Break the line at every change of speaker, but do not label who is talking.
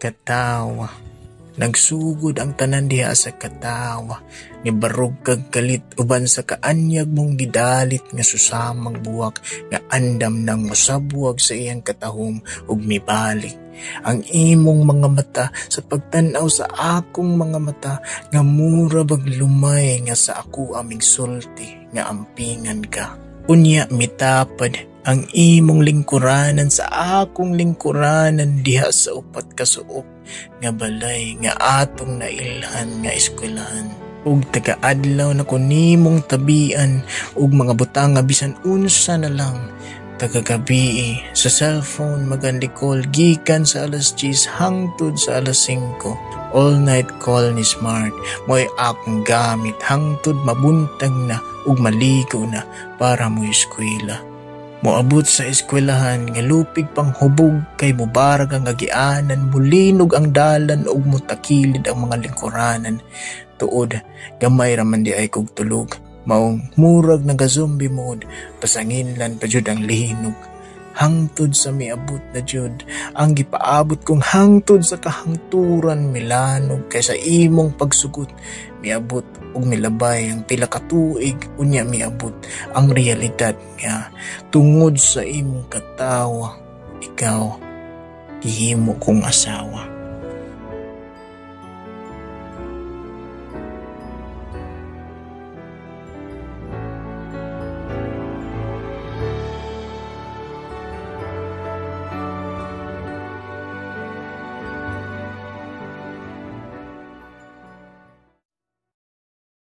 katawa. Nagsugod ang tanan diha sa katawa, ni barog kag kalit uban sa kaanyag mong gidalit nga susamang buwak nga andam nang mosabwag sa iyang katahom ug mibalik. Ang imong mga mata sa pagtan-aw sa akong mga mata nga mura bag lumay nga sa ako aming sulti nga ampingan ka. Unya mitapad ang imong lingkuranan sa akong lingkuranan diha sa upat ka suop nga balay nga atong nailhan nga eskwelahan. Ug taga-adlaw na kunimong tabian ug mga butang nga bisan unsa na lang. Taga-gabi sa cellphone magandikol gikan sa alas 10 hangtod sa alas 5. All night call ni Smart mo'y akong gamit hangtod mabuntag na ug maligo na para mo eskwela. Moabot sa eskwelahan nga lupig pang hubog kay mubarag ang agianan, mulinog ang dalan ug mutakilid ang mga lingkuranan. Tuod, gamay raman di ay kog tulog. Maong murag naga-zombie mode, pasanginlan pa jud ang linog. Hangtod sa miabot na jud, ang gipaabot kong hangtod sa kahangturan milanog kaysa imong pagsugot. Miabot ug milabay ang pila ka tuig, unya miabot ang realidad nga tungod sa imong katawa, ikaw gihimo kong asawa.